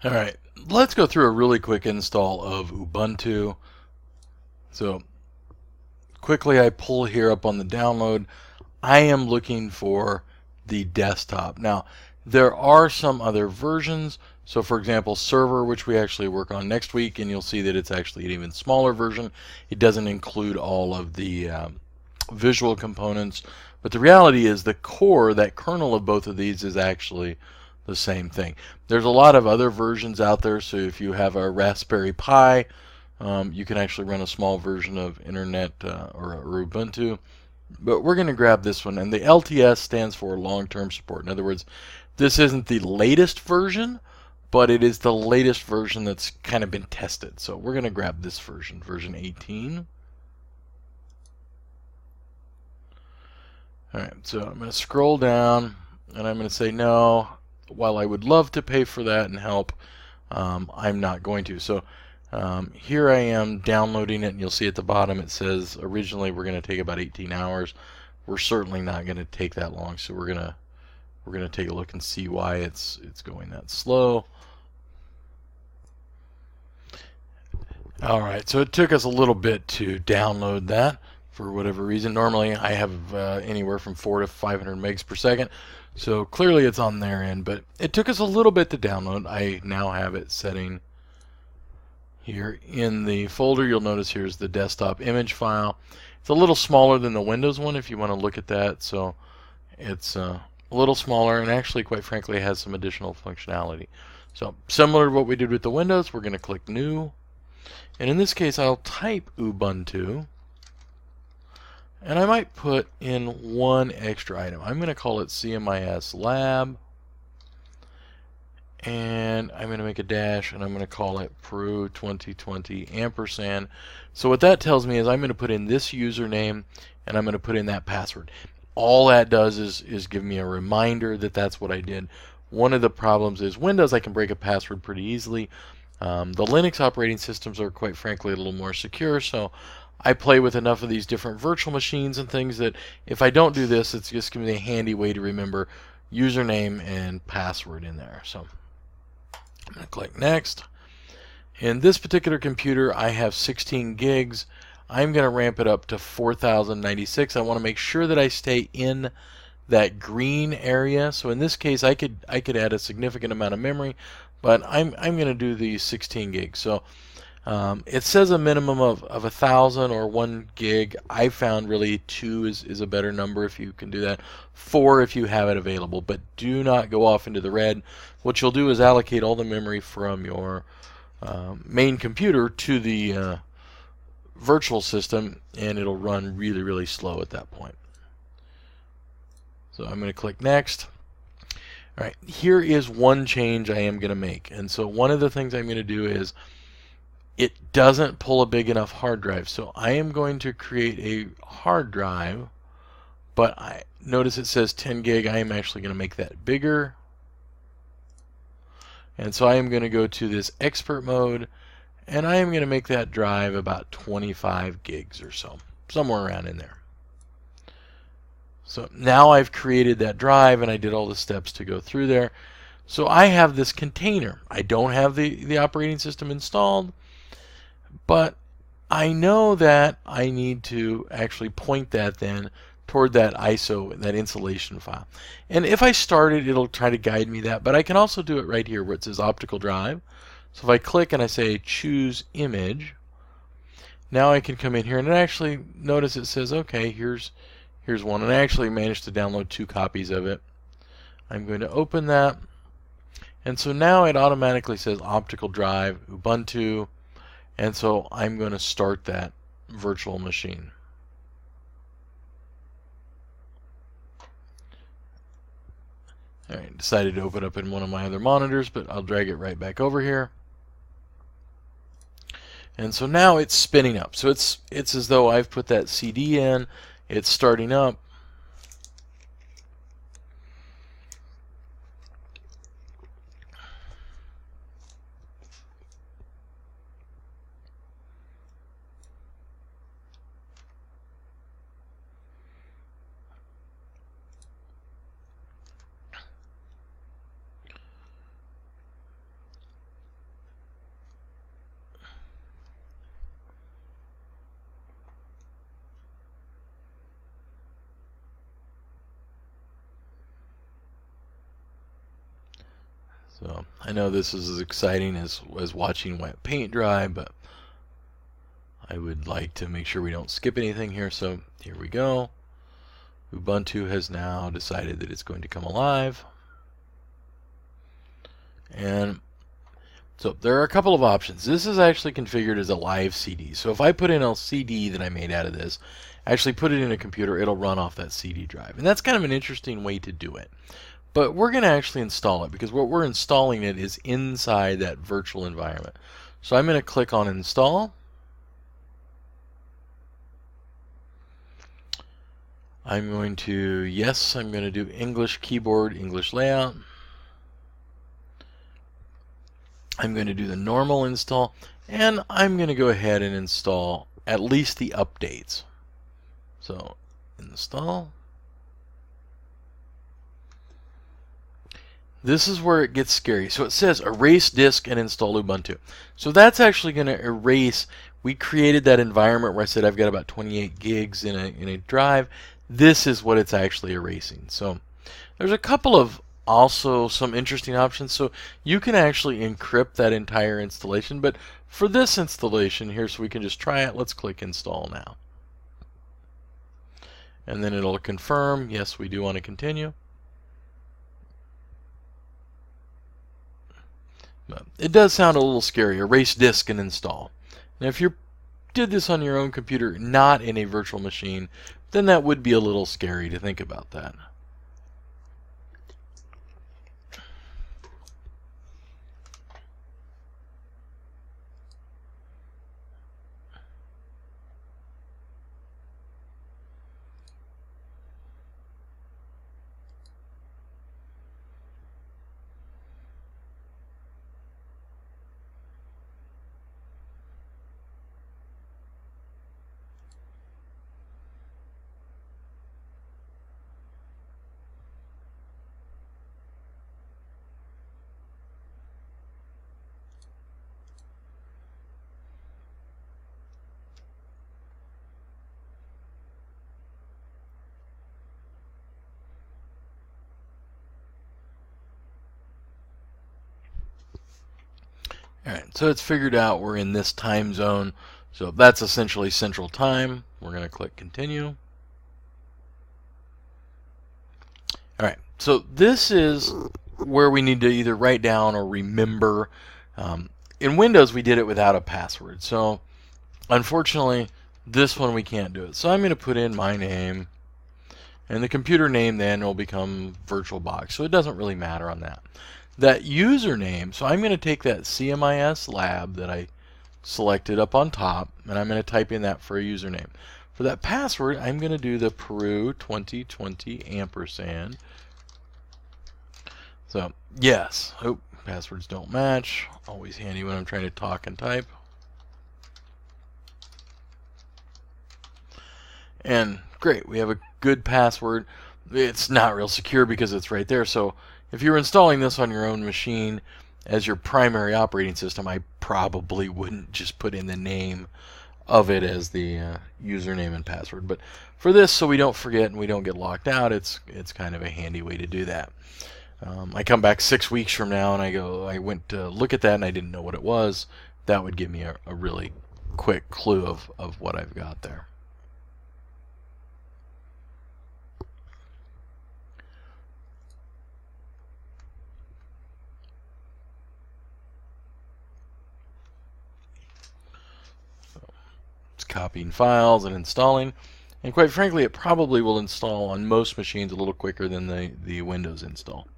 All right, let's go through a really quick install of Ubuntu. So quickly I pull here up on the download. I am looking for the desktop. Now, there are some other versions. So for example, server, which we actually work on next week, and you'll see that it's actually an even smaller version. It doesn't include all of the visual components, but the reality is the core, that kernel of both of these, is actually the same thing. There's a lot of other versions out there, so if you have a Raspberry Pi, you can actually run a small version of Internet or Ubuntu. But we're going to grab this one, and the LTS stands for long-term support. In other words, this isn't the latest version, but it is the latest version that's kind of been tested. So we're going to grab this version, version 18. All right, so I'm going to scroll down, and I'm going to say no. While I would love to pay for that and help, I'm not going to. So here I am downloading it, and you'll see at the bottom it says originally we're going to take about 18 hours. We're certainly not going to take that long, so we're going to take a look and see why it's going that slow. All right, so it took us a little bit to download that for whatever reason. Normally I have anywhere from 400 to 500 megs per second, so clearly it's on their end, but it took us a little bit to download. I now have it setting here in the folder. You'll notice here's the desktop image file. It's a little smaller than the Windows one if you want to look at that, so it's a little smaller, and actually, quite frankly, has some additional functionality. So similar to what we did with the Windows, we're going to click New, and in this case I'll type Ubuntu, and I might put in one extra item. I'm going to call it CMIS Lab, and I'm going to make a dash, and I'm going to call it Peru 2020 ampersand. So what that tells me is I'm going to put in this username, and I'm going to put in that password. All that does is give me a reminder that that's what I did. One of the problems is Windows, I can break a password pretty easily. The Linux operating systems are, quite frankly, a little more secure, so I play with enough of these different virtual machines and things that if I don't do this, it's just going to be a handy way to remember username and password in there. So I'm going to click Next. In this particular computer, I have 16 gigs. I'm going to ramp it up to 4096. I want to make sure that I stay in that green area. So in this case, I could add a significant amount of memory, but I'm going to do the 16 gigs. So it says a minimum of 1,000 or 1 gig. I found really 2 is a better number if you can do that. 4 if you have it available, but do not go off into the red. What you'll do is allocate all the memory from your main computer to the virtual system, and it'll run really, really slow at that point. So I'm going to click Next. All right, here is one change I am going to make. And so one of the things I'm going to do is it doesn't pull a big enough hard drive. So I am going to create a hard drive, but I notice it says 10 gig. I am actually going to make that bigger. And so I am going to go to this expert mode, and I am going to make that drive about 25 gigs or so, somewhere around in there. So now I've created that drive, and I did all the steps to go through there. So I have this container. I don't have the operating system installed, but I know that I need to actually point that then toward that ISO, that installation file. And if I start it, it'll try to guide me that, but I can also do it right here where it says optical drive. So if I click and I say choose image, now I can come in here and actually notice it says, okay, here's one, and I actually managed to download 2 copies of it. I'm going to open that, and so now it automatically says optical drive Ubuntu, and so I'm going to start that virtual machine. All right, decided to open up in one of my other monitors, but I'll drag it right back over here. And so now it's spinning up. So it's as though I've put that CD in, it's starting up. So I know this is as exciting as watching wet paint dry, but I would like to make sure we don't skip anything here. So here we go. Ubuntu has now decided that it's going to come alive. And so there are a couple of options. This is actually configured as a live CD. So if I put in a CD that I made out of this, actually put it in a computer, it'll run off that CD drive. And that's kind of an interesting way to do it. But we're going to actually install it because what we're installing it is inside that virtual environment. So I'm going to click on install. I'm going to do English keyboard, English layout. I'm going to do the normal install, and I'm going to go ahead and install at least the updates. So install. This is where it gets scary. So it says erase disk and install Ubuntu. So that's actually going to erase. We created that environment where I said I've got about 28 gigs in a drive. This is what it's actually erasing. So there's a couple of also some interesting options. So you can actually encrypt that entire installation. But for this installation here, so we can just try it, let's click install now. And then it'll confirm, yes, we do want to continue. It does sound a little scary. Erase disk and install. Now if you did this on your own computer, not in a virtual machine, then that would be a little scary to think about that. Alright, so it's figured out we're in this time zone. So that's essentially Central Time. We're going to click Continue. Alright, so this is where we need to either write down or remember. In Windows, we did it without a password. So unfortunately, this one we can't do it. So I'm going to put in my name. And the computer name then will become VirtualBox. So it doesn't really matter on that. That username, so I'm going to take that CMIS lab that I selected up on top, and I'm going to type in that for a username. For that password, I'm going to do the Peru 2020 ampersand. So, yes. Oh, passwords don't match. Always handy when I'm trying to talk and type. And great, we have a good password. It's not real secure because it's right there. So if you were installing this on your own machine as your primary operating system, I probably wouldn't just put in the name of it as the username and password. But for this, so we don't forget and we don't get locked out, it's kind of a handy way to do that. I come back 6 weeks from now and I went to look at that and I didn't know what it was. That would give me a really quick clue of what I've got there. Copying files and installing, and quite frankly it probably will install on most machines a little quicker than the Windows install.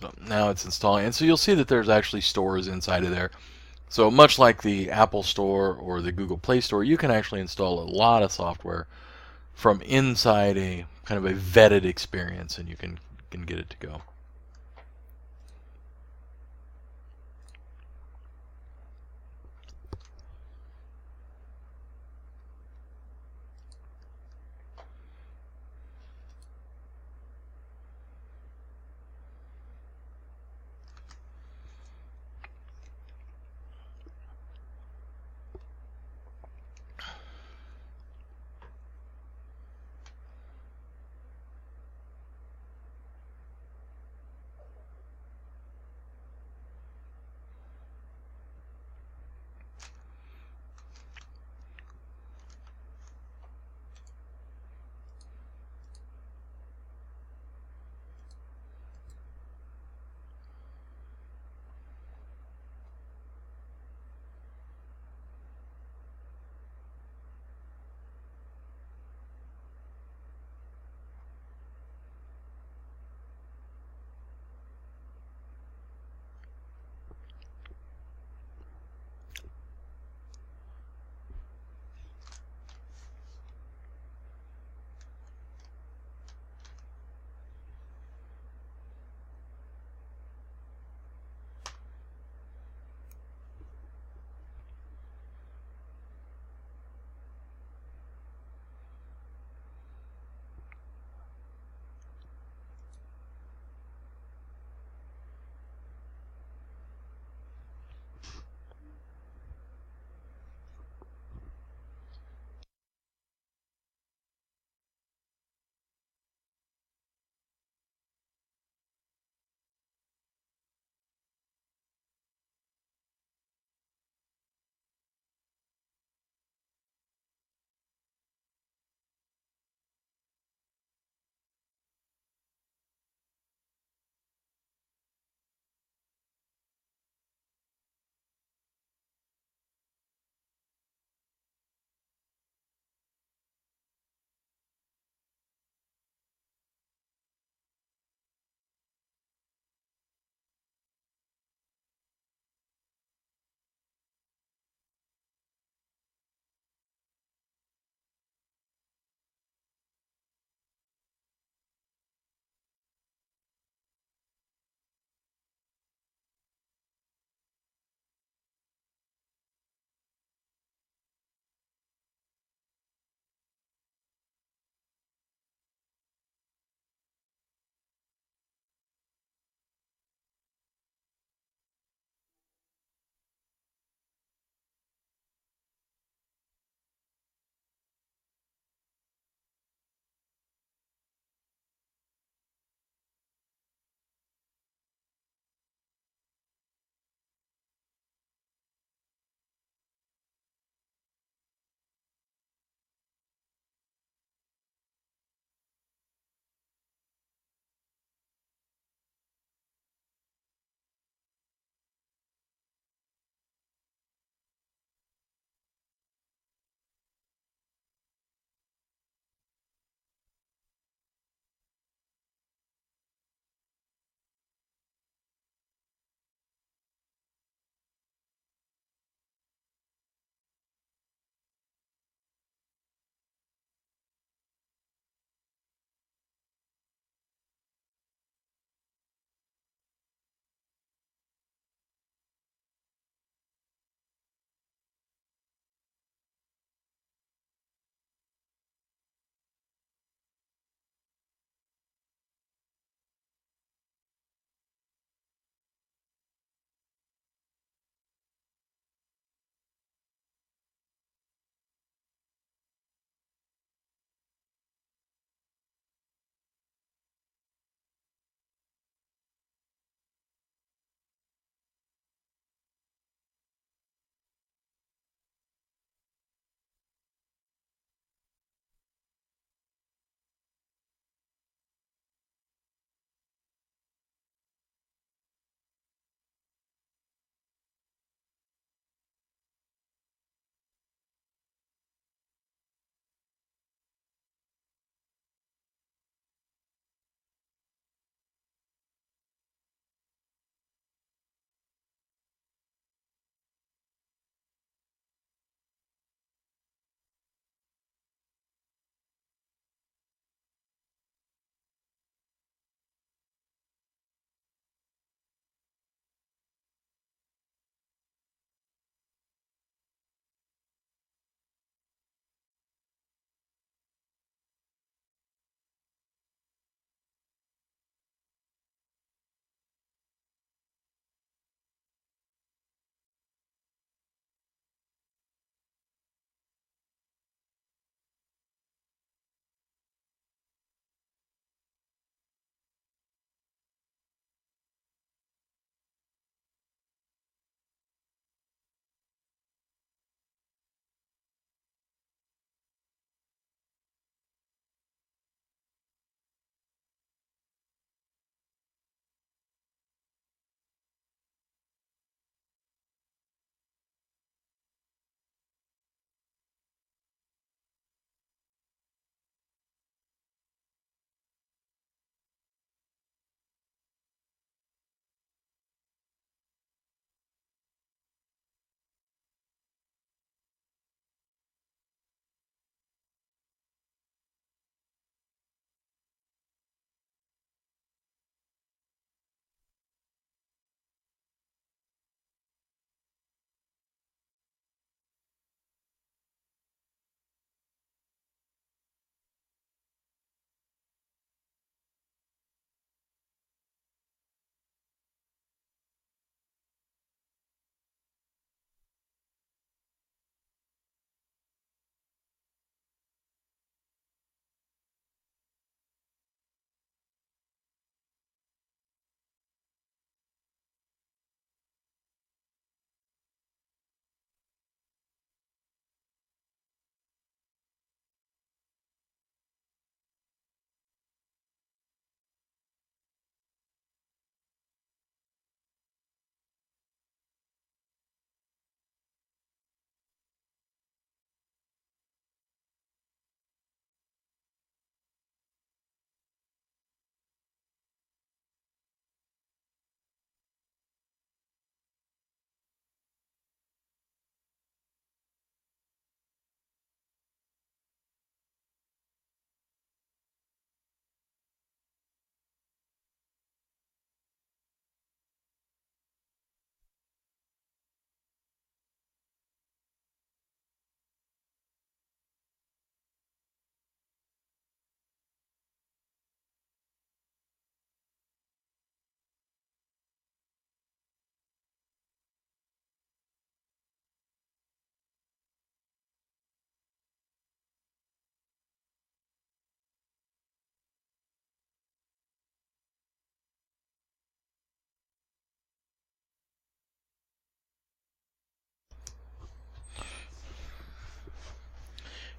So now it's installing, and so you'll see that there's actually stores inside of there. So much like the Apple Store or the Google Play Store, you can actually install a lot of software from inside a kind of a vetted experience, and you can get it to go.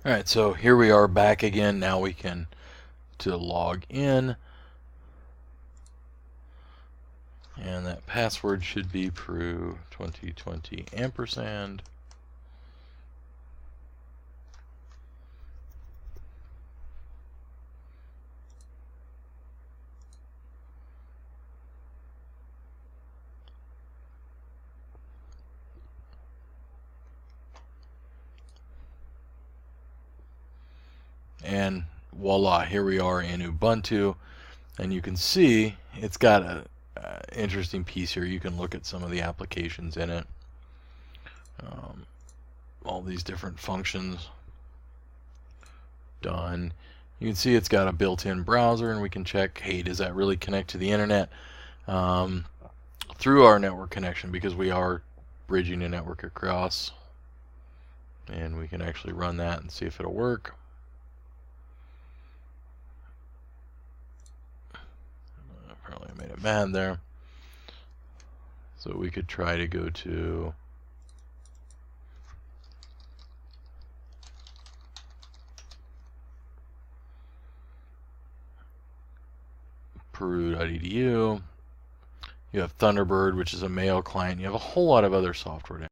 Alright, so here we are back again. Now we can to log in, and that password should be Peru 2020 ampersand. And voila, here we are in Ubuntu, and you can see it's got a interesting piece here. You can look at some of the applications in it, all these different functions done. You can see it's got a built-in browser, and we can check, hey, does that really connect to the internet through our network connection, because we are bridging a network across, and we can actually run that and see if it'll work. Probably made it mad there. So we could try to go to peru.edu. You have Thunderbird, which is a mail client. You have a whole lot of other software.